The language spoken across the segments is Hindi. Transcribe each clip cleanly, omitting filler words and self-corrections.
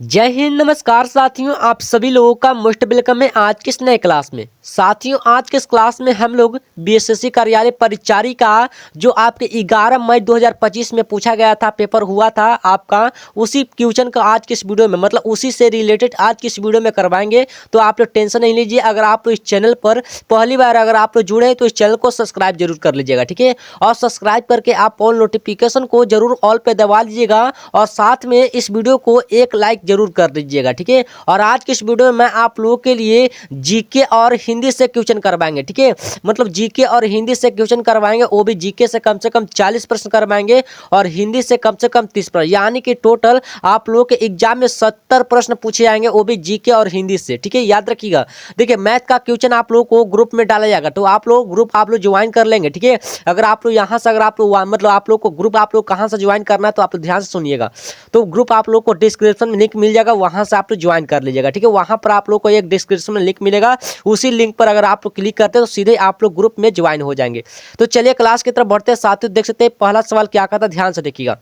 जय हिंद, नमस्कार साथियों। आप सभी लोगों का मोस्ट वेलकम है आज के इस नए क्लास में। साथियों, आज के इस क्लास में हम लोग बीएसएससी कार्यालय परिचारी का जो आपके 11 मई 2025 में पूछा गया था, पेपर हुआ था आपका, उसी क्वेश्चन का आज के इस वीडियो में, मतलब उसी से रिलेटेड आज की इस वीडियो में करवाएंगे। तो आप लोग टेंशन नहीं लीजिए। अगर आप लोग इस चैनल पर पहली बार अगर आप लोग जुड़े हैं तो इस चैनल को सब्सक्राइब जरूर कर लीजिएगा, ठीक है। और सब्सक्राइब करके आप ऑल नोटिफिकेशन को जरूर ऑल पे दबा लीजिएगा और साथ में इस वीडियो को एक लाइक जरूर कर दीजिएगा, ठीक है। और आज की इस वीडियो में मैं आप लोगों के लिए जीके और हिंदी से क्वेश्चन करवाएंगे, ठीक है। मतलब जीके और हिंदी से क्वेश्चन करवाएंगे, वो भी जीके से कम 40 प्रश्न करवाएंगे और हिंदी से कम 30 प्रश्न, यानी कि टोटल आप लोगों के एग्जाम में 70 प्रश्न पूछे जाएंगे, वो भी जीके और हिंदी से, ठीक है। याद रखिएगा। देखिए, मैथ का क्वेश्चन आप लोगों को ग्रुप में डाला जाएगा, तो आप लोग ग्रुप आप लोग ज्वाइन कर लेंगे, ठीक है। अगर आप लोग यहाँ से अगर आप लोग मतलब आप लोग को ग्रुप आप लोग कहाँ से ज्वाइन करना है तो आप लोग ध्यान से सुनिएगा। तो ग्रुप आप लोग को डिस्क्रिप्शन में लिंक मिल जाएगा, वहां से आप लोग ज्वाइन कर लीजिएगा, ठीक है। वहां पर आप लोग को एक डिस्क्रिप्शन में लिंक मिलेगा, उसी लिंक पर अगर आप लोग क्लिक करते हैं तो सीधे आप लोग ग्रुप में ज्वाइन हो जाएंगे। तो चलिए क्लास की तरफ बढ़ते हैं। साथियों, देख सकते हैं पहला सवाल क्या कहता है, ध्यान से देखिएगा।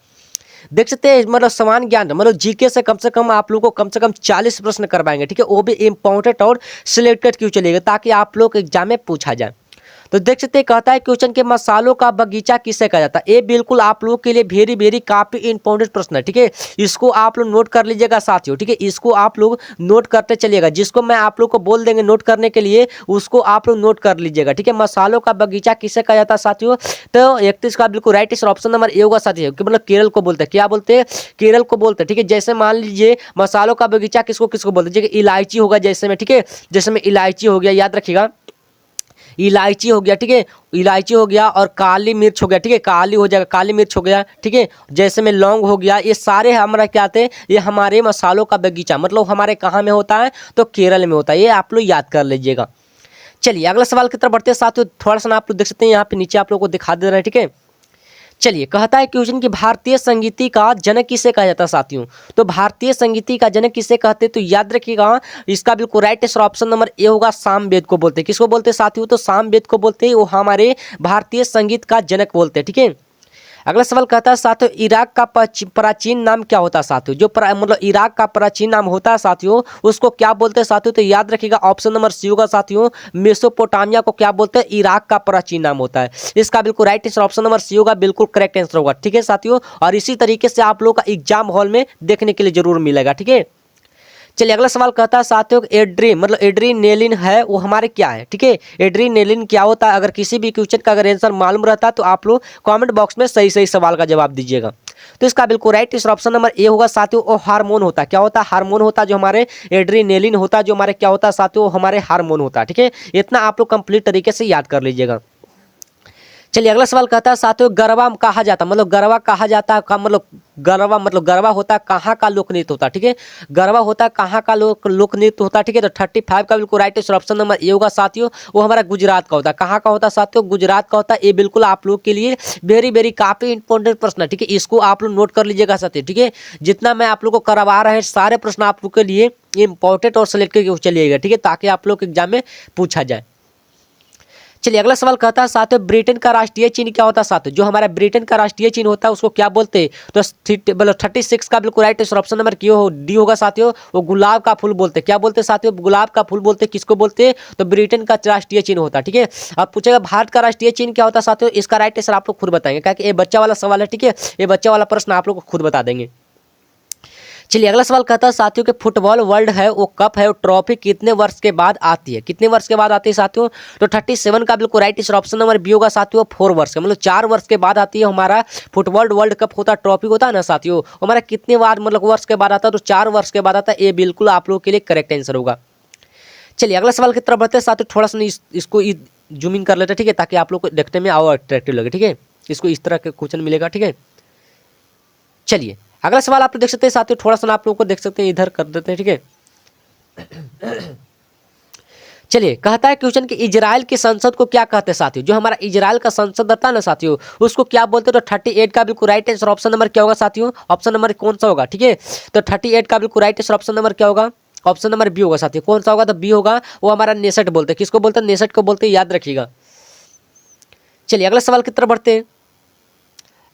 देख सकते हैं, मतलब समान ज्ञान, मतलब जीके से कम आप लोग को कम से कम 40 प्रश्न करवाएंगे, ठीक है। वो भी इंपॉर्टेंट और सिलेक्टेड क्यों चलेगा, ताकि आप लोग एग्जाम में पूछा जाए। तो देख सकते हैं, कहता है क्वेश्चन के मसालों का बगीचा किसे कहा जाता है। ये बिल्कुल आप लोगों के लिए वेरी वेरी काफी इंपॉर्टेंट प्रश्न है, ठीक है। इसको आप लोग नोट कर लीजिएगा साथियों, ठीक है। इसको आप लोग नोट करते चलिएगा, जिसको मैं आप लोग को बोल देंगे नोट करने के लिए, उसको आप लोग नोट कर लीजिएगा, ठीक है। मसालों का बगीचा किसे कहा जाता है साथियों। तो 31 का बिल्कुल right answer option number A होगा साथियों, कि मतलब केरल को बोलते हैं। क्या बोलते हैं? केरल को बोलते हैं, ठीक है। जैसे मान लीजिए मसालों का बगीचा किसको किसको बोलते हैं, जैसे इलायची होगा, जैसे में, ठीक है। जैसे में इलायची हो गया, याद रखिएगा, इलायची हो गया, ठीक है। इलायची हो गया और काली मिर्च हो गया, ठीक है। काली हो जाएगा, काली मिर्च हो गया, ठीक है। जैसे में लौंग हो गया। ये सारे हमारा क्या आते हैं, ये हमारे मसालों का बगीचा, मतलब हमारे कहाँ में होता है, तो केरल में होता है। ये आप लोग याद कर लीजिएगा। चलिए अगला सवाल की तरफ बढ़ते हैं साथियों। थोड़ा सा आप लोग देख सकते हैं, यहाँ पे नीचे आप लोग को दिखा दे रहे हैं, ठीक है। चलिए, कहता है क्वेश्चन की भारतीय संगीति का जनक किसे कहा जाता है साथियों। तो भारतीय संगीति का जनक किसे कहते हैं, तो याद रखिएगा, इसका बिल्कुल right answer option number A होगा, सामवेद को बोलते हैं। किसको बोलते हैं साथियों, तो सामवेद को बोलते हैं। वो हमारे भारतीय संगीत का जनक बोलते हैं, ठीक है। अगला सवाल कहता है साथियों, इराक का प्राचीन नाम क्या होता है साथियों। जो मतलब इराक का प्राचीन नाम होता है साथियों, उसको क्या बोलते हैं साथियों, तो याद रखिएगा ऑप्शन नंबर सी होगा साथियों, मेसोपोटामिया को क्या बोलते हैं, इराक का प्राचीन नाम होता है। इसका बिल्कुल right answer option number C होगा, बिल्कुल करेक्ट आंसर होगा, ठीक है साथियों। और इसी तरीके से आप लोग का एग्जाम हॉल में देखने के लिए जरूर मिलेगा, ठीक है। चलिए अगला सवाल कहता है साथियों, एड्री मतलब एड्रीनेलिन है, वो हमारे क्या है, ठीक है। एड्रीनेलिन क्या होता है, अगर किसी भी क्वेश्चन का अगर आंसर मालूम रहता है तो आप लोग कमेंट बॉक्स में सही सही सवाल का जवाब दीजिएगा। तो इसका बिल्कुल right answer option number A होगा साथियों। वो हार्मोन होता है, क्या होता है, हार्मोन होता है, जो हमारे एड्रीनेलिन होता है, जो हमारे क्या होता है साथियों, हमारे हार्मोन होता है, ठीक है। इतना आप लोग कंप्लीट तरीके से याद कर लीजिएगा। चलिए अगला सवाल कहता है साथियों, गरबा कहा जाता है, मतलब गरबा कहा जाता है का मतलब गरबा, मतलब गरबा होता है कहाँ का लोक नृत्य होता है, ठीक है। गरबा होता है कहाँ का लोक नृत्य होता है, ठीक है। तो 35 का बिल्कुल right answer option number A होगा साथियों। वो हमारा गुजरात का होता है। कहाँ का होता है साथियों, गुजरात का होता है। ये बिल्कुल आप लोग के लिए वेरी वेरी काफी इंपॉर्टेंट प्रश्न है, ठीक है। इसको आप लोग नोट कर लीजिएगा साथियों, ठीक है। जितना मैं आप लोग को करवा रहे हैं सारे प्रश्न आप लोग के लिए इंपॉर्टेंट और सिलेक्ट करके चलिएगा, ठीक है, ताकि आप लोग एग्जाम में पूछा जाए। चलिए अगला सवाल कहता है साथियों, ब्रिटेन का राष्ट्रीय चिन्ह क्या होता है साथियों। जो हमारा ब्रिटेन का राष्ट्रीय चिन्ह होता है उसको क्या बोलते हैं, तो मतलब 36 का बिल्कुल राइट आंसर ऑप्शन नंबर क्यों डी होगा साथियों। वो गुलाब का फूल बोलते हैं। क्या बोलते हैं साथियों, गुलाब का फूल बोलते हैं। किसको बोलते हैं, तो ब्रिटेन का राष्ट्रीय चिन्ह होता है, ठीक है। अब पूछेगा भारत का राष्ट्रीय चिन्ह क्या होता है साथियों, इसका राइट आंसर आप लोग खुद बताएंगे, क्योंकि ये बच्चा वाला सवाल है, ठीक है। ये बच्चा वाला प्रश्न आप लोग को खुद बता देंगे। चलिए अगला सवाल कहता है साथियों कि फुटबॉल वर्ल्ड है वो कप है वो ट्रॉफी कितने वर्ष के बाद आती है, कितने वर्ष के बाद आती है साथियों। तो 37 का बिल्कुल right answer option number B होगा साथियों, 4 वर्ष का, मतलब 4 वर्ष के बाद आती है हमारा फुटबॉल वर्ल्ड कप होता है, ट्रॉफी होता है ना साथियों, हमारा कितने बार मतलब वर्ष के बाद आता है, तो 4 वर्ष के बाद आता है। ये बिल्कुल आप लोगों के लिए करेक्ट आंसर होगा। चलिए अगला सवाल की तरफ बढ़ते हैं साथियों, थोड़ा सा इसको जूमिंग कर लेते हैं, ठीक है, ताकि आप लोग को देखने में और अट्रैक्टिव लगे, ठीक है। इसको इस तरह के क्वेश्चन मिलेगा, ठीक है। चलिए अगला सवाल आप लोग देख सकते हैं साथियों, थोड़ा सा आप लोगों को देख सकते हैं, इधर कर देते हैं, ठीक है। चलिए कहता है क्वेश्चन कि इजराइल की संसद को क्या कहते हैं साथियों। जो हमारा इजराइल का संसद रहता है ना साथियों, उसको क्या बोलते हैं, तो 38 का बिल्कुल राइट आंसर ऑप्शन नंबर क्या होगा साथियों, ऑप्शन नंबर कौन सा होगा, ठीक है। तो 38 का बिल्कुल राइट आंसर ऑप्शन नंबर क्या होगा, ऑप्शन नंबर बी होगा साथियों। कौन सा होगा, तो बी होगा। वो हमारा नेसेट बोलते हैं। किसको बोलते हैं, नेसेट को बोलते हैं, याद रखिएगा। चलिए अगला सवाल की तरफ बढ़ते हैं।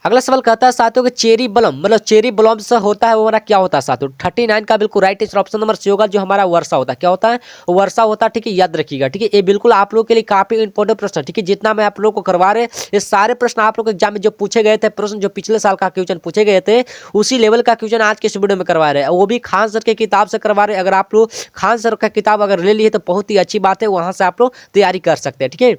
अगला सवाल कहता है साथियों कि चेरी ब्लॉम मतलब चेरी ब्लॉम से होता है वो हमारा क्या होता है साथियों। 39 का बिल्कुल right answer option number C होगा, जो हमारा वर्षा होता है। क्या होता है? वर्षा होता है। ठीक है, याद रखिएगा। ठीक है, ये बिल्कुल आप लोगों के लिए काफी इंपॉर्टेंट प्रश्न है। ठीक है, जितना मैं आप लोगों को करवा रहे ये सारे प्रश्न आप लोग को एग्जाम में जो पूछे गए थे, प्रश्न जो पिछले साल का क्वेश्चन पूछे गए थे, उसी लेवल का क्वेश्चन आज के इस वीडियो में करवा रहे हैं, वो भी खान सर के किताब से करवा रहे हैं। अगर आप लोग खान सर का किताब अगर ले लिए तो बहुत ही अच्छी बात है, वहां से आप लोग तैयारी कर सकते हैं। ठीक है,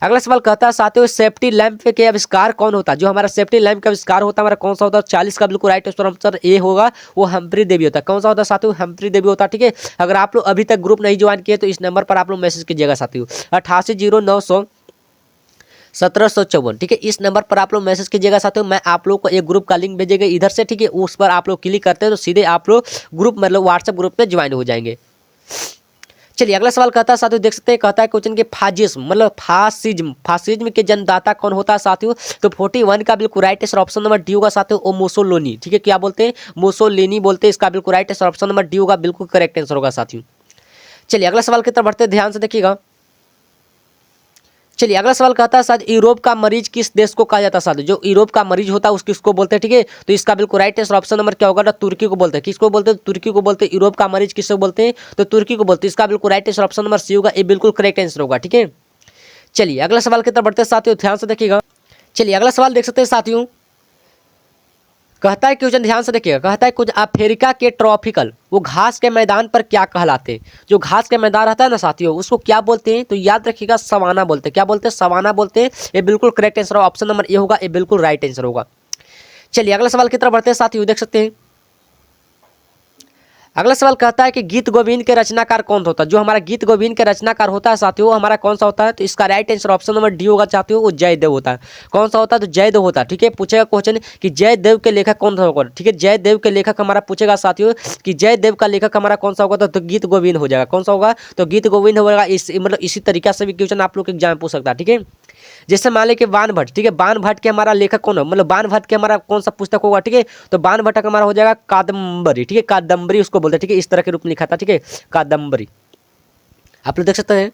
अगला सवाल कहता है साथियों सेफ्टी लैंप के आविष्कार कौन होता है? जो हमारा सेफ्टी लैंप का आविष्कार होता है हमारा कौन सा होता है? 40 का बिल्कुल राइट आंसर ए होगा, वो हम्फ्री डेवी होता है। कौन सा होता है साथियों? हम्फ्री डेवी होता है। ठीक है, अगर आप लोग अभी तक ग्रुप नहीं ज्वाइन किए तो इस नंबर पर आप लोग मैसेज कीजिएगा साथियों, 880900 1754। ठीक है, इस नंबर पर आप लोग मैसेज कीजिएगा साथियों। मैं आप लोग को एक ग्रुप का लिंक भेजेगा इधर से। ठीक है, उस पर आप लोग क्लिक करते हैं तो सीधे आप लोग ग्रुप मतलब व्हाट्सएप ग्रुप में ज्वाइन हो जाएंगे। चलिए अगला सवाल कहता है साथियों, देख सकते हैं कहता है क्वेश्चन के फाजिज्म मतलब फासिज्म के जन्मदाता कौन होता है साथियों? तो 41 का बिल्कुल right answer option number D होगा साथियों, ओ मुसोलिनी। ठीक है, क्या बोलते हैं? मुसोलिनी बोलते हैं। इसका बिल्कुल right answer option number D होगा, बिल्कुल करेक्ट आंसर होगा साथियों। चलिए अगला सवाल की तरफ बढ़ते हैं, ध्यान से देखिएगा। चलिए अगला सवाल कहता है साथ यूरोप का मरीज किस देश को कहा जाता है साथियों? जो यूरोप का मरीज होता है उसको किसको बोलते हैं? ठीक है, तो इसका बिल्कुल राइट आंसर ऑप्शन नंबर क्या होगा? तुर्की को बोलते हैं। किसको बोलते हैं? तुर्की को बोलते हैं। यूरोप का मरीज किसको बोलते हैं? तो तुर्की को बोलते हैं। इसका बिल्कुल right answer option number C होगा, ये बिल्कुल करेक्ट आंसर होगा। ठीक है, चलिए अगला सवाल की तरफ बढ़ते हैं साथियों, ध्यान से देखिएगा। चलिए अगला सवाल देख सकते हैं साथियों, कहता है क्वेश्चन ध्यान से देखिएगा। कहता है कुछ अफ्रीका के ट्रॉपिकल वो घास के मैदान पर क्या कहलाते हैं? जो घास के मैदान रहता है ना साथियों, उसको क्या बोलते हैं? तो याद रखिएगा, सवाना बोलते हैं। क्या बोलते हैं? सवाना बोलते हैं। ये बिल्कुल करेक्ट आंसर होगा, ऑप्शन नंबर ए होगा, ये बिल्कुल राइट आंसर होगा। चलिए अगला सवाल की तरफ बढ़ते हैं साथियों, देख सकते हैं। अगला सवाल कहता है कि गीत गोविंद के रचनाकार कौन होता है? जो हमारा गीत गोविंद के रचनाकार होता है साथियों, वो हमारा कौन सा होता है? तो इसका right answer option number D होगा साथियों, वो जयदेव होता है। कौन सा होता है? तो जयदेव होता है। ठीक है, पूछेगा क्वेश्चन कि जयदेव के लेखक कौन सा होगा? ठीक है, जयदेव के लेखक हमारा पूछेगा साथियों कि जयदेव का लेखक हमारा कौन सा होगा? तो गीत गोविंद हो जाएगा। कौन सा होगा? तो गीत गोविंद होगा। इस मतलब इसी तरीके से भी क्वेश्चन आप लोग एग्जाम में पूछ सकता है। ठीक है, जैसे मान लें कि बाण भट्ट। ठीक है, बाण भट्ट के हमारा लेखक कौन है? मतलब बाण भट्ट के हमारा कौन सा पुस्तक होगा? ठीक है, तो बाण भट्ट का हमारा हो जाएगा कादम्बरी। ठीक है, कादम्बरी उसको बोलते हैं। ठीक है, इस तरह के रूप में लिखा था। ठीक है, कादम्बरी आप लोग देख सकते हैं।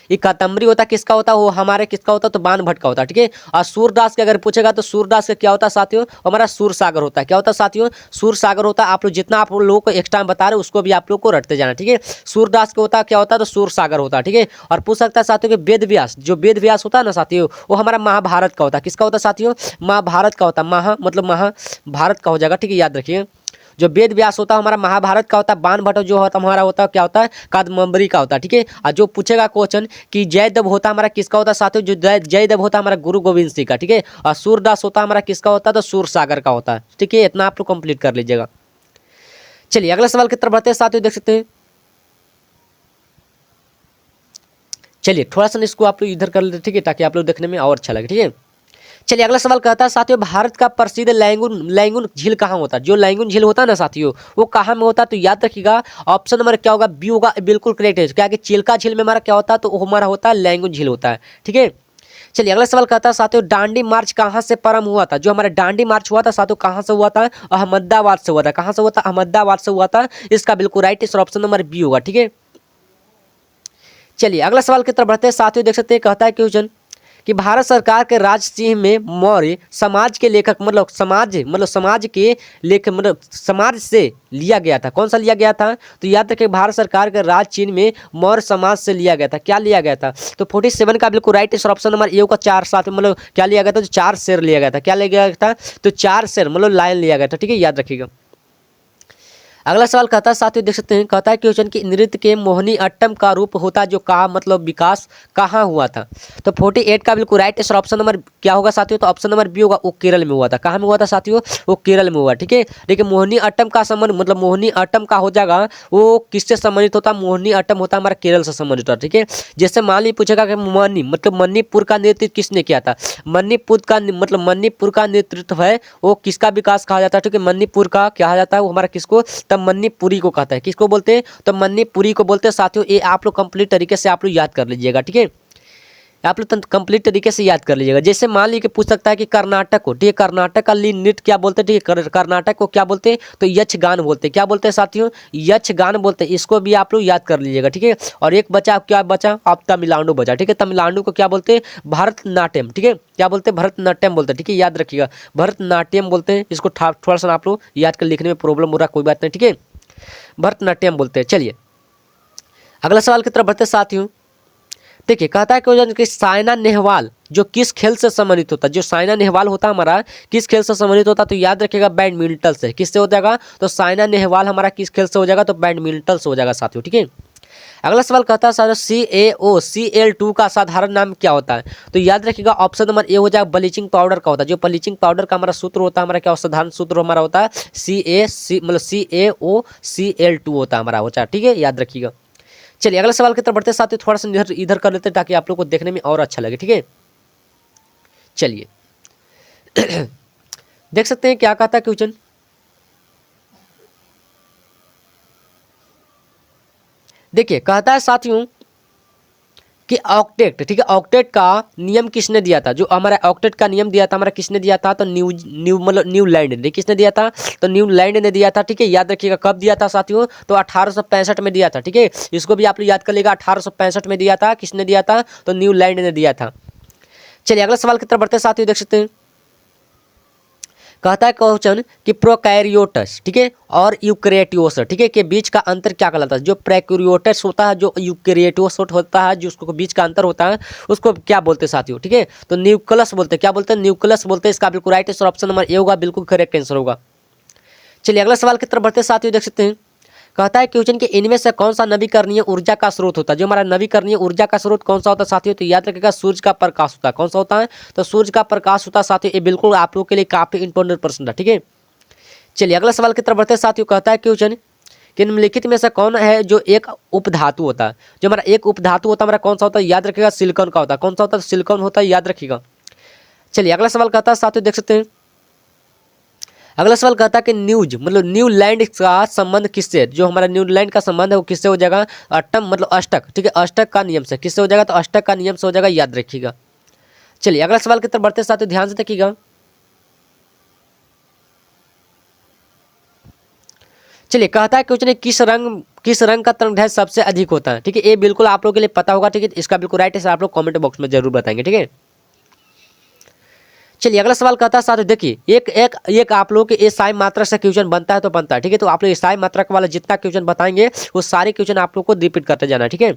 ये कादम्बरी होता किसका होता है? वो हमारे किसका होता है? तो बाण भट्ट का होता है। ठीक है, और सूरदास के अगर पूछेगा तो सूरदास का क्या होता है साथियों? हमारा सूर सागर होता है। क्या होता है साथियों? सूर सागर होता है। आप लोग जितना आप लोगों को एक्स्ट्रा बता रहे हैं उसको भी आप लोग को रटते जाना। ठीक है, सूरदास का होता है क्या होता है? तो सूर सागर होता है। ठीक है, और पूछ सकता है साथियों कि वेद व्यास, जो वेद व्यास होता है ना साथियों, वो हमारा महाभारत का होता है। किसका होता है साथियों? महाभारत का होता है। मतलब महाभारत का हो जाएगा। ठीक है, याद रखिए। जो वेद व्यास होता है हमारा महाभारत का होता है। बाण भट्ट जो होता हमारा होता है क्या होता है? कादम्बरी का होता है। ठीक है, और जो पूछेगा क्वेश्चन कि जयदेव होता हमारा किसका होता है साथियों? जो जयदेव होता है हमारा गुरु गोविंद सिंह का। ठीक है, और सूरदास होता हमारा किसका होता है? तो सूर सागर का होता है। ठीक है, इतना आप लोग कंप्लीट कर लीजिएगा। चलिए अगला सवाल की तरफ बढ़ते हैं साथियों, देख सकते हैं। चलिए थोड़ा सा इसको आप लोग इधर कर लेते, ठीक है, ताकि आप लोग देखने में और अच्छा लगे। ठीक है, चलिए अगला सवाल कहता है साथियों, भारत का प्रसिद्ध लैंगून झील कहाँ होता है? जो लैंगून झील होता है ना साथियों, वो कहाँ में होता है? तो याद रखिएगा, ऑप्शन नंबर क्या होगा? बी होगा, बिल्कुल करेक्ट है। क्या कि चिल्का झील में हमारा क्या होता है? तो वो हमारा होता है लैंगून झील होता है। ठीक है, चलिए अगला सवाल कहता है साथियों, दांडी मार्च कहाँ से प्रारंभ हुआ था? जो हमारा दांडी मार्च हुआ था साथियों, कहाँ से हुआ था? अहमदाबाद से हुआ था। कहाँ से हुआ था? अहमदाबाद से हुआ था। इसका बिल्कुल right answer option number B होगा। ठीक है, चलिए अगला सवाल की तरफ बढ़ते हैं साथियों, देख सकते हैं। कहता है क्वेश्चन कि भारत सरकार के राजसिंह में मौर्य समाज के लेखक मतलब समाज के लेखक मतलब समाज से लिया गया था। कौन सा लिया गया था? तो याद रखिए, भारत सरकार के राज चिन्ह में मौर्य समाज से लिया गया था। क्या लिया गया था? तो 47 का बिल्कुल right answer option number A का 4 7 मतलब क्या लिया गया था? तो 4 शेर लिया गया था। क्या लिया गया था? तो 4 शेर मतलब लाइन लिया गया था। ठीक है, याद रखिएगा। अगला सवाल कहता है साथियों, देख सकते हैं। कहता है क्वेश्चन कि नृत्य के मोहिनी अट्टम का रूप होता है जो का मतलब विकास कहाँ हुआ था? तो 48 का बिल्कुल राइट आंसर ऑप्शन नंबर क्या होगा साथियों? तो ऑप्शन नंबर बी होगा, वो केरल में हुआ था। कहाँ में हुआ था साथियों? वो केरल में हुआ। ठीक है, लेकिन मोहिनी अट्टम का संबंध मतलब मोहिनी अट्टम का हो जाएगा, वो किससे संबंधित होता है? मोहिनी अट्टम होता है हमारा केरल से संबंधित होता है। ठीक है, जैसे मान ली पूछेगा कि मणिपुर का नेतृत्व किसने किया था? मणिपुर का नेतृत्व है वो किसका विकास कहा जाता है? ठीक है, मणिपुर का कहा जाता है वो हमारा किसको? तब मणिपुरी को कहता है। किसको बोलते हैं? तो मणिपुरी को बोलते हैं साथियों। ये आप लोग कंप्लीट तरीके से आप लोग याद कर लीजिएगा। ठीक है, आप लोग कंप्लीट तरीके से याद कर लीजिएगा। जैसे मान लीजिए कि पूछ सकता है कि कर्नाटक को, ठीक है, कर्नाटक का लीन नृत्य क्या बोलते हैं, ठीक है, कर्नाटक को क्या बोलते हैं, तो यक्षगान बोलते हैं। क्या बोलते हैं साथियों, यक्षगान बोलते हैं। इसको भी आप लोग याद कर लीजिएगा, ठीक है। और एक बचा, क्या बचा, आप तमिलनाडु बचा, ठीक है। तमिलनाडु को क्या बोलते हैं, भरतनाट्यम, ठीक है, क्या बोलते हैं, भरतनाट्यम बोलते हैं, ठीक है, याद रखिएगा, भरतनाट्यम बोलते हैं। इसको थोड़ा सा आप लोग याद कर, लिखने में प्रॉब्लम हो रहा है, कोई बात नहीं, ठीक है, भरतनाट्यम बोलते हैं। चलिए अगला सवाल की तरफ बढ़ते साथियों। देखिए कहता है कि साइना नेहवाल जो किस खेल से संबंधित होता है, जो साइना नेहवाल होता है हमारा किस खेल से संबंधित होता है, तो याद रखिएगा बैडमिंटन से। किससे हो जाएगा, तो साइना नेहवाल हमारा किस खेल से हो जाएगा, तो बैडमिंटन से हो जाएगा साथियों, ठीक है। अगला सवाल कहता है CaOCl2 का साधारण नाम क्या होता है, तो याद रखिएगा ऑप्शन नंबर ए हो जाएगा ब्लीचिंग पाउडर का होता है। जो ब्लीचिंग पाउडर का हमारा सूत्र होता है, हमारा क्या साधारण सूत्र हमारा होता है CaOCl2 होता है हमारा, हो जाए, ठीक है, याद रखिएगा। चलिए अगला सवाल की तरफ बढ़ते साथ ही थोड़ा सा इधर इधर कर लेते हैं ताकि आप लोग को देखने में और अच्छा लगे, ठीक है। चलिए देख सकते हैं क्या कहता है क्वेश्चन। देखिए कहता है साथियों कि ऑक्टेट, ठीक है, ऑक्टेट का नियम किसने दिया था, जो हमारा ऑक्टेट का नियम दिया था हमारा किसने दिया था, तो न्यूलैंड ने। किसने दिया था, तो न्यूलैंड ने दिया था, ठीक है, याद रखिएगा। कब दिया था साथियों, तो 1865 में दिया था, ठीक है। इसको भी आप लोग याद कर लेगा, 1865 में दिया था। किसने दिया था, तो न्यूलैंड ने दिया था। चलिए अगला सवाल की तरफ बढ़ते साथियों, देख सकते हैं कहता है क्वेश्चन कि प्रोकैरियोटस, ठीक है, और यूकैरियोट्स, ठीक है, के बीच का अंतर क्या कहलाता है। जो प्रोकैरियोटस होता है, जो यूकैरियोट्स होता है, जो उसको बीच का अंतर होता है, उसको क्या बोलते हैं साथियों, ठीक है, तो न्यूक्लियस बोलते हैं। क्या बोलते हैं, न्यूक्लियस बोलते हैं। इसका बिल्कुल right answer option number A होगा, बिल्कुल करेक्ट आंसर होगा। चलिए अगला सवाल की तरफ बढ़ते साथियों, देख सकते हैं कहता है क्वेश्चन कि इनमें से कौन सा नवीकरणीय ऊर्जा का स्रोत होता है। जो हमारा नवीकरणीय ऊर्जा का स्रोत कौन सा होता है साथियों, तो याद रखिएगा सूर्य का प्रकाश होता है। कौन सा होता है, तो सूर्य का प्रकाश होता है साथियों। ये बिल्कुल आप लोगों के लिए काफी इंपॉर्टेंट प्रश्न है, ठीक है। चलिए अगला सवाल की तरफ बढ़ते साथियों, कहता है क्वेश्चन कि निम्नलिखित में से कौन है जो एक उपधातु होता है। जो हमारा एक उपधातु होता है हमारा कौन सा होता है, याद रखिएगा सिलिकॉन का होता है। कौन सा होता है, सिलिकॉन होता है, याद रखिएगा। चलिए अगला सवाल कहता है साथियों, देख सकते हैं अगला सवाल कहता है कि न्यूलैंड का संबंध किससे, जो हमारा न्यूलैंड का संबंध है वो किससे हो जाएगा, अष्टक, ठीक है, अष्टक का नियम से। किससे हो जाएगा, तो अष्टक का नियम से हो जाएगा, याद रखिएगा। चलिए अगला सवाल की तरफ बढ़ते साथियों, ध्यान से देखिएगा। चलिए कहता है क्वेश्चन किस रंग का तरंग दैर्ध्य सबसे अधिक होता है, ठीक है। ये बिल्कुल आप लोगों के लिए पता होगा, ठीक है। इसका बिल्कुल राइट आंसर आप लोग कमेंट बॉक्स में जरूर बताएंगे, ठीक है। चलिए अगला सवाल कहता है साथियों, देखिए एक आप लोगों के एसआई मात्रा से क्वेश्चन बनता है तो बनता है, ठीक है। तो आप लोग एसआई मात्रा वाला जितना क्वेश्चन बताएंगे वो सारे क्वेश्चन आप लोग को रिपीट करते जाना है, ठीक है।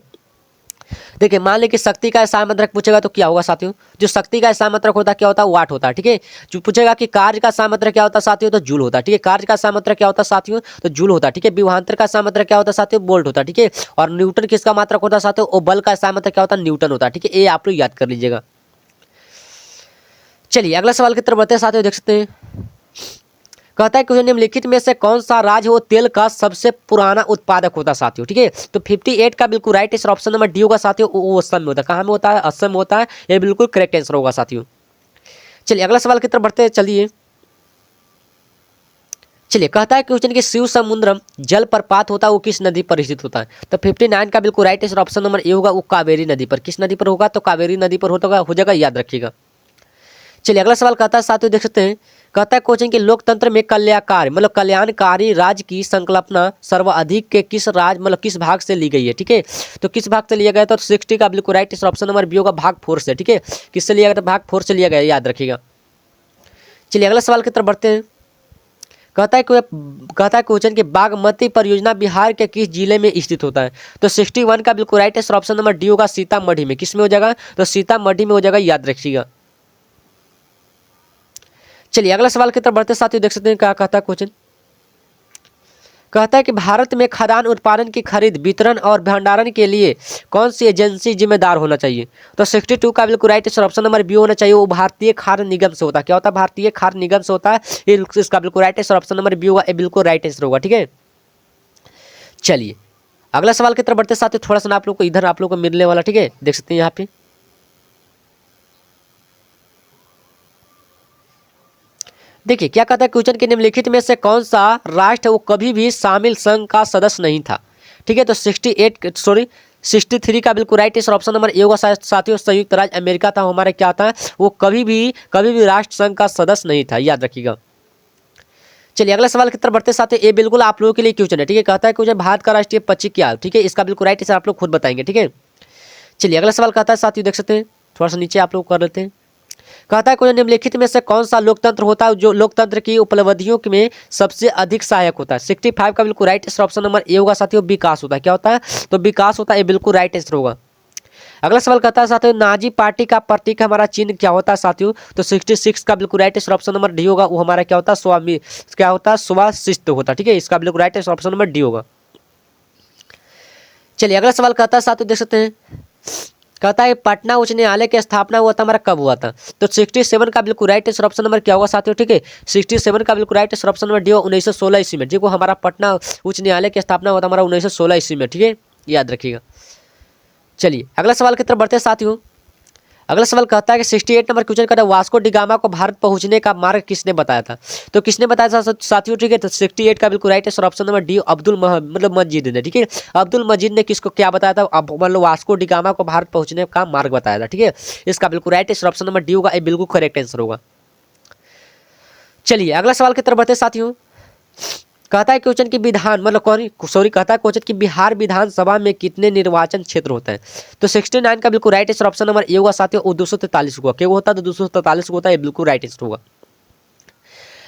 देखिए मान लीजिए कि शक्ति का एसआई मात्रक पूछेगा तो क्या होगा साथियों, जो शक्ति का एसआई मात्रक होता है क्या होता है, वाट होता है, ठीक है। जो पूछेगा कि कार्य का एसआई मात्रक क्या होता है साथियों, तो जूल होता है, ठीक है। कार्य का एसआई मात्रक क्या होता है साथियों, तो जूल होता है, ठीक है। विभवांतर का एसआई मात्रक क्या होता है साथियों, वोल्ट होता है, ठीक है। और न्यूटन किसका मात्रक होता है साथियों, और बल का एसआई मात्रक क्या होता है, न्यूटन होता है, ठीक है। ये आप लोग याद कर लीजिएगा। चलिए अगला सवाल की तरफ बढ़ते हैं साथियों, देख सकते हैं कहता है कि निम्नलिखित में से कौन सा राज्य वो तेल का सबसे पुराना उत्पादक होता है साथियों, ठीक है। तो 58 का बिल्कुल right answer option number D होगा साथियों। वो असम में होता है। कहाँ में होता है, असम में होता है। ये बिल्कुल करेक्ट आंसर होगा साथियों। चलिए अगला सवाल की तरफ बढ़ते हैं, चलिए कहता है क्वेश्चन कि शिव समुद्रम जल प्रपात होता है वो किस नदी पर स्थित होता है। तो 59 का बिल्कुल right answer option number A होगा, वो कावेरी नदी पर। किस नदी पर होगा, तो कावेरी नदी पर हो जाएगा, याद रखिएगा। चलिए अगला सवाल कहता है साथियों, देख सकते हैं कहता है क्वेश्चन कि लोकतंत्र में कल्याणकारी राज्य की संकल्पना सर्वाधिक के किस राज्य किस भाग से ली गई है, ठीक है। तो किस भाग से लिया गया, तो 60 का बिल्कुल right answer option number B होगा, भाग 4 से, ठीक है। किससे लिया गया, तो भाग 4 से लिया गया, याद रखिएगा। चलिए अगला सवाल की तरफ बढ़ते हैं। कहता है क्वेश्चन कि बागमती परियोजना बिहार के किस जिले में स्थित होता है। तो 61 का बिल्कुल right answer option number D होगा, सीतामढ़ी में। किस में हो जाएगा, तो सीतामढ़ी में हो जाएगा, याद रखिएगा। चलिए अगला सवाल की तरफ बढ़ते साथियों, देख सकते हैं क्या कहता है क्वेश्चन। कहता है कि भारत में खाद्यान्न उत्पादन की खरीद, वितरण और भंडारण के लिए कौन सी एजेंसी जिम्मेदार होना चाहिए। तो 62 का बिल्कुल right answer option number B होना चाहिए, वो भारतीय खाद्य निगम से होता है। क्या होता है, भारतीय खाद्य निगम से होता है। इसका बिल्कुल right answer option number B होगा, ये बिल्कुल राइट आंसर होगा, ठीक है। चलिए अगला सवाल की तरफ बढ़ते साथियों, थोड़ा सा आप लोग को इधर आप लोग को मिलने वाला, ठीक है, देख सकते हैं यहाँ पे। देखिए क्या कहता है क्वेश्चन के निम्नलिखित में से कौन सा राष्ट्र वो कभी भी शामिल संघ का सदस्य नहीं था, ठीक है। तो 63 का बिल्कुल right answer option number A होगा साथियों। संयुक्त राज्य अमेरिका था हमारा क्या था, वो कभी भी राष्ट्र संघ का सदस्य नहीं था, याद रखिएगा। चलिए अगला सवाल की तरफ बढ़ते साथियों, ये बिल्कुल आप लोगों के लिए क्वेश्चन है, ठीक है। कहता है क्वेश्चन भारत का राष्ट्रीय पक्षी क्या है, ठीक है। इसका बिल्कुल राइट आंसर आप लोग खुद बताएंगे, ठीक है। चलिए अगला सवाल कहता है साथियों, देख सकते हैं थोड़ा सा नीचे आप लोग कर लेते हैं। कहता है क्वेश्चन निम्नलिखित में से कौन सा लोकतंत्र होता है जो लोकतंत्र की उपलब्धियों में सबसे अधिक सहायक होता है। 65 का बिल्कुल right answer option number A होगा साथियों, विकास होता है। क्या होता है, तो विकास होता है, ये बिल्कुल राइट आंसर होगा। अगला सवाल कहता है साथियों, नाजी पार्टी का प्रतीक हमारा चिन्ह क्या होता है साथियों, तो 66 का बिल्कुल right answer option number D होगा, वो हमारा क्या होता है, स्वामी क्या होता है, स्वाशिष्ट होता है, ठीक है। इसका बिल्कुल right answer option number D होगा। चलिए अगला सवाल कहता है साथियों, देख सकते हैं। कहता है पटना उच्च न्यायालय की स्थापना हुआ था हमारा कब हुआ था, तो 67 का बिल्कुल राइट आंसर ऑप्शन नंबर क्या होगा साथियों, ठीक है। 67 का बिल्कुल right answer option number D होगा, 1916 ईस्वी में, ठीक है। हमारा पटना उच्च न्यायालय की स्थापना हुआ था हमारा 1916 ईस्वी में, ठीक है, याद रखिएगा। चलिए अगला सवाल की तरफ बढ़ते हैं साथियों। अगला सवाल कहता है कि 68 नंबर क्वेश्चन कहता है वास्को डी गामा को भारत पहुंचने का मार्ग किसने बताया था, तो किसने बताया था साथियों, ठीक है। तो 68 का बिल्कुल right answer option number D मतलब मस्जिद ने, ठीक है। अब्दुल मजीद ने किसको क्या बताया था, अब मतलब वास्को डी गामा को भारत पहुंचने का मार्ग बताया था, ठीक है। इसका बिल्कुल right answer option number D होगा, ये बिल्कुल करेक्ट आंसर होगा। चलिए अगला सवाल की तरफ बढ़ते साथियों। कहता है क्वेश्चन की विधान मतलब कहता है क्वेश्चन की बिहार विधानसभा में कितने निर्वाचन क्षेत्र होते हैं, तो 69 का बिल्कुल right answer option number A होगा साथियों, और 243 होगा। क्या होता है, तो 243 होता है, ये बिल्कुल राइट आंसर होगा।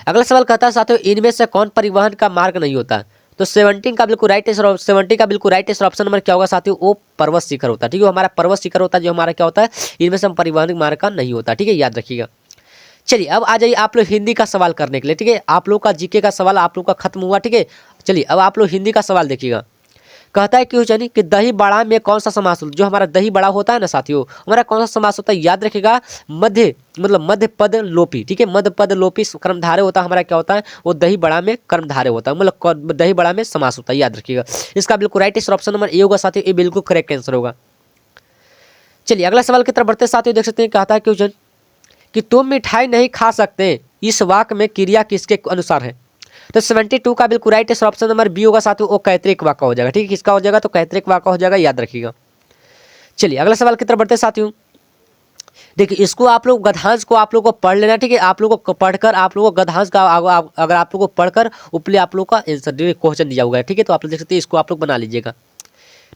अगला सवाल कहता है साथियों, इनमें से कौन परिवहन का मार्ग नहीं होता, तो 17 का बिल्कुल राइट आंसर 70 का बिल्कुल राइट आंसर ऑप्शन नंबर क्या होगा साथियों, वो पर्वत शिखर होता है, ठीक है। हमारा पर्वत शिखर होता है जो हमारा क्या होता है, इनमें से हम परिवहन मार्ग का नहीं होता, ठीक है, याद रखिएगा। चलिए अब आ जाइए आप लोग हिंदी का सवाल करने के लिए, ठीक है। आप लोग का जीके का सवाल आप लोग का खत्म हुआ, ठीक है। चलिए अब आप लोग हिंदी का सवाल देखिएगा। कहता है क्वेश्चन कि दही बड़ा में कौन सा समास, जो हमारा दही बड़ा होता है ना साथियों, हमारा कौन सा समास होता है, याद रखिएगा, मध्य मतलब मध्य पद लोपी, ठीक है। मध्य पद लोपी कर्मधारय होता है, हमारा क्या होता है, वो दही बड़ा में कर्मधारय होता है, मतलब दही बड़ा में समास होता है, याद रखिएगा। इसका बिल्कुल right answer option number A होगा साथियों, ये बिल्कुल करेक्ट आंसर होगा। चलिए अगला सवाल की तरफ बढ़ते साथियों, देख सकते हैं। कहता है क्वेश्चन कि तुम मिठाई नहीं खा सकते, इस वाक्य में क्रिया किसके अनुसार है, तो 72 का बिल्कुल right answer option number B होगा साथियों, वो कैतरिक वाक्य हो जाएगा, ठीक है। किसका हो जाएगा, तो कैतरिक वाक्य हो जाएगा, याद रखिएगा। चलिए अगला सवाल की तरफ बढ़ते साथियों। देखिए इसको आप लोग गद्यांश को आप लोग को पढ़ लेना, ठीक है। आप लोगों को पढ़कर आप लोगों को गद्यांश का अगर आप लोगों को पढ़कर ऊपर आप लोग का आंसर क्वेश्चन दिया हुआ है, ठीक है। तो आप लोग देख सकते हैं, इसको आप लोग बना लीजिएगा,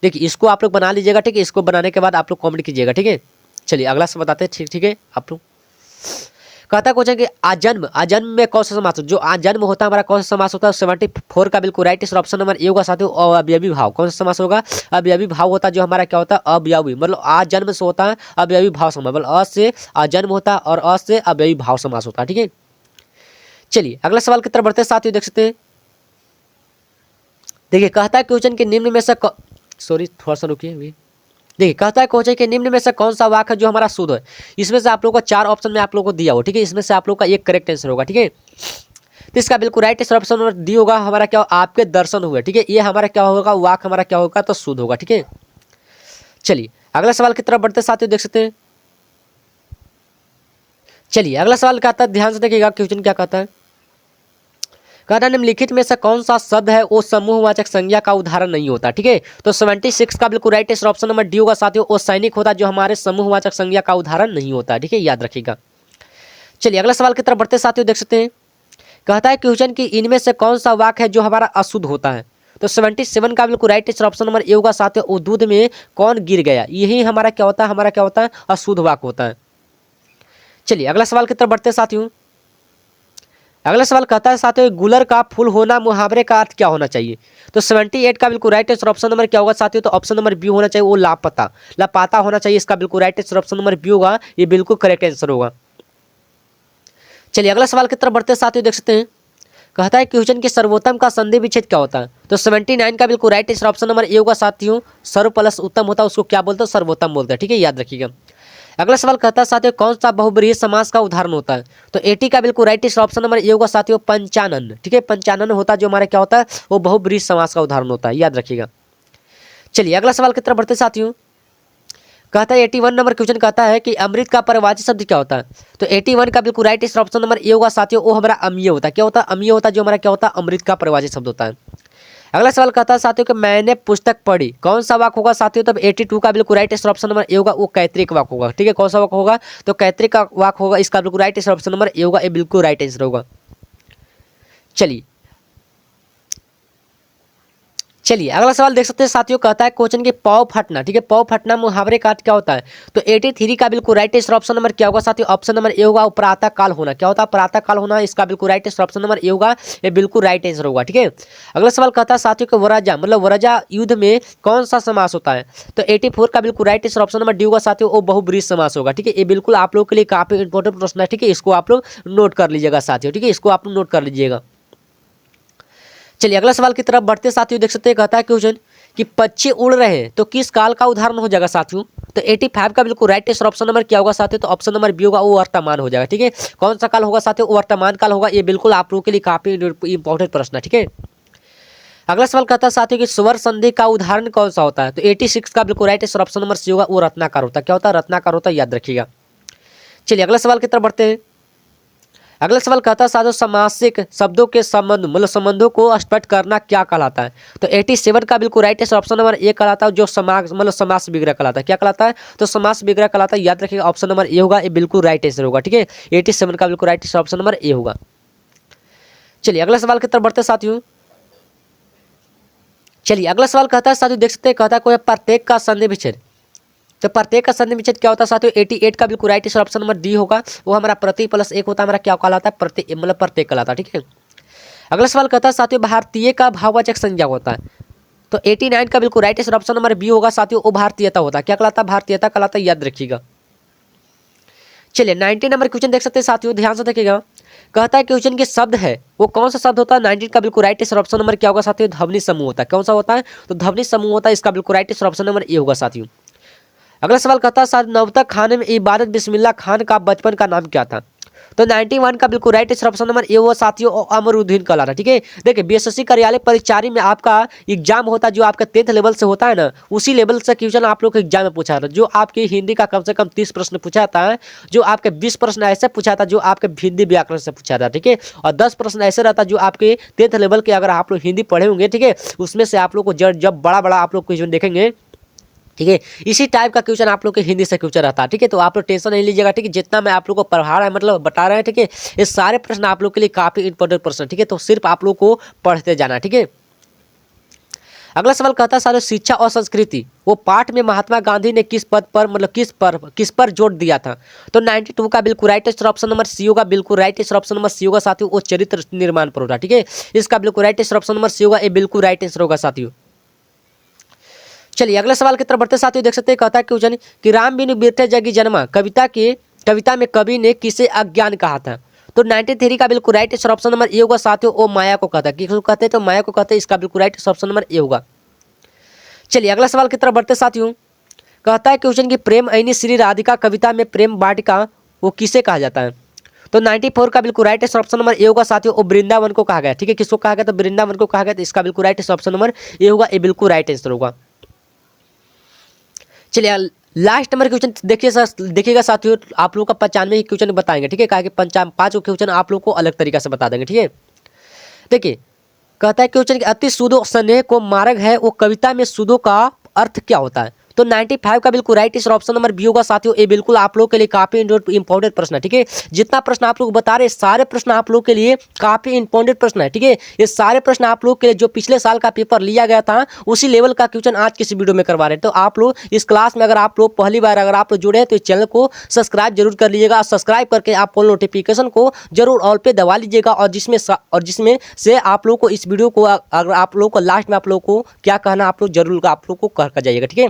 देखिए इसको आप लोग बना लीजिएगा, ठीक है। इसको बनाने के बाद आप लोग कमेंट कीजिएगा, ठीक है। चलिए अगला से बताते हैं, ठीक है। आप लोग कहता है क्वेश्चन कि आजन्म में कौन सा समास, जो आजन्म होता है हमारा कौन सा समास होता है, 74 का बिल्कुल right answer option number A होगा साथियों, अवयवी भाव कौन सा समास होगा, अवयवी भाव होता है, जो हमारा क्या होता है, अवयवी मतलब आजन्म से होता है अवयवी भाव समास, मतलब अ से आजन्म होता है और अ से अवयवी भाव समास होता है, ठीक है। चलिए अगला सवाल की तरफ बढ़ते साथियों, देख सकते हैं। देखिए कहता है क्वेश्चन के निम्न में से थोड़ा सा रुकिए अभी। देखिए कहता है क्वेश्चन के निम्न में से कौन सा वाक्य है जो हमारा शुद्ध है, इसमें से आप लोगों को 4 ऑप्शन में आप लोगों को दिया हो, ठीक है। इसमें से आप लोगों का एक करेक्ट आंसर होगा, ठीक है। तो इसका बिल्कुल right answer option number D होगा, हमारा क्या आपके दर्शन हुए, ठीक है। ये हमारा क्या होगा, वाक्य हमारा क्या होगा, तो शुद्ध होगा, ठीक है। चलिए अगला सवाल की तरफ बढ़ते साथियों, देख सकते हैं। चलिए अगला सवाल कहता है, ध्यान से देखिएगा क्वेश्चन क्या कहता है। कहता है निम्नलिखित में से कौन सा शब्द है वो समूहवाचक संज्ञा का उदाहरण नहीं होता, ठीक है। तो 76 का बिल्कुल right answer option number D होगा साथियों, वो सैनिक होता है, जो हमारे समूहवाचक संज्ञा का उदाहरण नहीं होता, ठीक है, याद रखिएगा। चलिए अगला सवाल की तरफ बढ़ते साथियों, देख सकते हैं। कहता है क्वेश्चन कि इनमें से कौन सा वाक्य है जो हमारा अशुद्ध होता है, तो 77 का बिल्कुल right answer option number A होगा साथियों, वो दूध में कौन गिर गया, यही हमारा क्या होता है, हमारा क्या होता है, अशुद्ध वाक्य होता है। चलिए अगला सवाल की तरफ बढ़ते साथियों। अगला सवाल कहता है साथियों, गुलर का फूल होना मुहावरे का अर्थ क्या होना चाहिए, तो 78 का बिल्कुल राइट आंसर ऑप्शन नंबर क्या होगा साथियों, तो ऑप्शन नंबर बी होना चाहिए, वो लापता होना चाहिए। इसका बिल्कुल right answer option number B होगा, ये बिल्कुल करेक्ट आंसर होगा। चलिए अगला सवाल की तरफ बढ़ते साथियों, देख सकते हैं। कहता है क्वेश्चन के सर्वोत्तम का संधि विच्छेद क्या होता है, तो 79 का बिल्कुल right answer option number A होगा साथियों, सर्व प्लस उत्तम होता है, उसको क्या बोलते हैं, सर्वोत्तम बोलते हैं, ठीक है, याद रखिएगा। अगला सवाल कहता है साथियों, कौन सा बहुब्रीहि समास का उदाहरण होता है, तो 80 का बिल्कुल right answer option number A होगा साथियों, पंचानन, ठीक है। पंचानन होता है, जो हमारा क्या होता है, वो बहुब्रीहि समास का उदाहरण होता है, याद रखिएगा। चलिए अगला सवाल की तरफ बढ़ते साथियों। कहता है 81 नंबर क्वेश्चन कहता है कि अमृत का परिवाची शब्द क्या होता है, तो 81 का बिल्कुल right answer option number A होगा साथियों, वो हमारा अम्लीय होता है, क्या होता है, अम्लीय होता है, जो हमारा क्या होता है, अमृत का परिवाची शब्द होता है। अगला सवाल कहता है साथियों कि मैंने पुस्तक पढ़ी, कौन सा वाक्य होगा साथियों? तब 82 का बिल्कुल right answer option number A होगा, वो कैत्रिक वाक्य होगा। ठीक है, कौन सा वाक्य होगा? तो कैत्रिक का वाक्य होगा, इसका बिल्कुल right answer option number A होगा, ये बिल्कुल राइट आंसर होगा। चलिए अगला सवाल देख सकते हैं साथियों, कहता है क्वेश्चन के पौ फटना। ठीक है, पौ फटना मुहावरे का अर्थ क्या होता है? तो 83 का बिल्कुल राइट आंसर ऑप्शन नंबर क्या होगा साथियों? ऑप्शन नंबर ए होगा, प्रातः काल होना। क्या होता है? प्रातः काल होना, इसका बिल्कुल right answer option number A होगा, ये बिल्कुल राइट आंसर होगा। ठीक है, अगला सवाल कहता है साथियों कि वराजा मतलब वराजा युद्ध में कौन सा समास होता है? तो 84 का बिल्कुल right answer option number D होगा साथियों, वो बहुब्रीहि समास होगा। ठीक है, ये बिल्कुल आप लोग के लिए काफी इंपॉर्टेंट प्रश्न है। ठीक है, इसको आप लोग नोट कर लीजिएगा साथियों। ठीक है, इसको आप लोग नोट कर लीजिएगा। चलिए अगला सवाल की तरफ बढ़ते साथियों, देख सकते हैं कहता है क्वेश्चन कि पक्षी उड़ रहे हैं तो किस काल का उदाहरण हो जाएगा साथियों? तो 85 का बिल्कुल राइट आंसर ऑप्शन नंबर क्या होगा साथियों? तो ऑप्शन नंबर बी होगा, वो वर्तमान हो जाएगा। ठीक है, कौन सा काल होगा साथियों? वो वर्तमान काल होगा, ये बिल्कुल आप लोगों के लिए काफी इंपॉर्टेंट प्रश्न है। ठीक है, अगला सवाल कहता है साथियों कि स्वर संधि का उदाहरण कौन सा होता है? तो 86 का बिल्कुल right answer option number C होगा, वो रत्नाकर होता है। क्या होता है? रत्नाकर होता है, याद रखिएगा। चलिए अगला सवाल की तरफ बढ़ते हैं। अगला सवाल कहता है साथियों समासिक शब्दों के संबंध मतलब संबंधों को स्पष्ट करना क्या कहलाता है? तो 87 का बिल्कुल right answer option number A कहलाता है, जो समास मतलब समास विग्रह कहलाता है। क्या कहलाता है? तो समास विग्रह कहलाता है, याद रखिएगा, ऑप्शन नंबर ए होगा, ये बिल्कुल राइट आंसर होगा। ठीक है, 87 का बिल्कुल right answer option number A होगा। चलिए अगला सवाल की तरफ बढ़ते साथियों। चलिए अगला सवाल कहता है साथियों, देख सकते हैं कहता है कोई प्रत्येक का संधि विच्छेद। तो प्रत्येक का संधि विच्छेद क्या होता है साथियों? 88 का बिल्कुल right answer option number D होगा, वो हमारा प्रति प्लस एक होता है, हमारा क्या कहलाता है? प्रति मतलब प्रत्येक कहलाता है। ठीक है, अगला सवाल कहता है साथियों भारतीय का भाववाचक संज्ञा होता है। तो 89 का बिल्कुल right answer option number B होगा साथियों, वो भारतीयता होता है। क्या कहलाता है? भारतीयता कहलाता है, याद रखिएगा। चलिए 90 नंबर क्वेश्चन देख सकते हैं साथियों, ध्यान से देखिएगा। कहता है क्वेश्चन के शब्द है वो कौन सा शब्द होता है? 19 का बिल्कुल राइट आंसर ऑप्शन नंबर क्या होगा साथियों? ध्वनि समूह होता है। कौन सा होता है? तो ध्वनि समूह होता है, इसका बिल्कुल right answer option number A होगा साथियों। अगला सवाल कहता है नवतक खान में इबादत बिस्मिल्लाह खान का बचपन का नाम क्या था? तो 91 का बिल्कुल right answer option number A वो साथियों अमरुद्दीन कहलाता है। ठीक है, देखिए बीएसएससी कार्यालय परिचारी में आपका एग्जाम होता है, जो आपका 10th लेवल से होता है ना, उसी लेवल से क्वेश्चन आप लोग को एग्जाम में पूछा था। जो आपकी हिंदी का कम से कम 30 प्रश्न पूछा था, जो आपके 20 प्रश्न ऐसे पूछा था जो आपके हिंदी व्याकरण से पूछा था। ठीक है, और 10 प्रश्न ऐसे रहता जो आपके 10th लेवल के अगर आप लोग हिंदी पढ़े होंगे, ठीक है, उसमें से आप लोग को जब बड़ा बड़ा आप लोग क्वेश्चन देखेंगे, ठीक है, इसी टाइप का क्वेश्चन आप लोग के हिंदी से क्वेश्चन रहता है। ठीक है, तो आप लोग टेंशन नहीं लीजिएगा। ठीक है, जितना मैं आप लोग को पढ़ा रहा है मतलब बता रहे हैं, ठीक है, ये सारे प्रश्न आप लोग के लिए काफी इंपॉर्टेंट प्रश्न। ठीक है, तो सिर्फ आप लोग को पढ़ते जाना। ठीक है, अगला सवाल कहता है सारे शिक्षा और संस्कृति वो पाठ में महात्मा गांधी ने किस पद पर मतलब किस पर जोर दिया था? तो 92 का बिल्कुल right answer option number C होगा, बिल्कुल right answer option number C होगा साथियों, वो चरित्र निर्माण पर होता। ठीक है, इसका बिल्कुल right answer option number C होगा, ये बिल्कुल राइट आंसर होगा साथियों। चलिए अगले सवाल की तरफ बढ़ते साथियों, देख सकते हैं कहता है क्वेश्चन कि राम बिनु बिरथे जगी जन्मा कविता में कवि ने किसे अज्ञान कहा था? तो 93 का बिल्कुल right answer option number A होगा साथियों, वो माया को कहता है। किसको कहते हैं? तो माया को कहते हैं, इसका बिल्कुल right answer option number A होगा। चलिए अगला सवाल की तरफ बढ़ते साथियों, कहता है क्वेश्चन की प्रेम ऐनी श्री राधिका कविता में प्रेम वाटिका वो किसे कहा जाता है? तो 94 का बिल्कुल right answer option number A होगा साथियों, वो वृंदावन को कहा गया। ठीक है, किसको कहा गया? तो वृंदावन को कहा गया, तो इसका बिल्कुल right answer option number A होगा, ये बिल्कुल राइट आंसर होगा। चलिए लास्ट नंबर क्वेश्चन देखिएगा साथियों, आप लोगों का 95 क्वेश्चन बताएंगे। ठीक है, कहा कि 5 क्वेश्चन आप लोग को अलग तरीका से बता देंगे। ठीक है, देखिए कहता है क्वेश्चन कि अति सुदो स्नेह को मार्ग है वो कविता में सुदो का अर्थ क्या होता है? तो 95 का बिल्कुल right answer option number B होगा साथियों, ये बिल्कुल आप लोग के लिए काफी इंपॉर्टेंट प्रश्न है। ठीक है, जितना प्रश्न आप लोग बता रहे हैं सारे प्रश्न आप लोग के लिए काफी इंपॉर्टेंट प्रश्न है। ठीक है, ये सारे प्रश्न आप लोग के लिए जो पिछले साल का पेपर लिया गया था उसी लेवल का क्वेश्चन आज किसी वीडियो में करवा रहे हैं। तो आप लोग इस क्लास में अगर आप लोग पहली बार अगर आप लोग जुड़े हैं तो इस चैनल को सब्सक्राइब जरूर कर लीजिएगा। सब्सक्राइब करके आप ऑल नोटिफिकेशन को जरूर ऑल पे दबा लीजिएगा, और जिसमें से आप लोग को इस वीडियो को अगर आप लोग को लास्ट में आप लोग को क्या कहना आप लोग जरूर आप लोग को कह कर जाइएगा। ठीक है।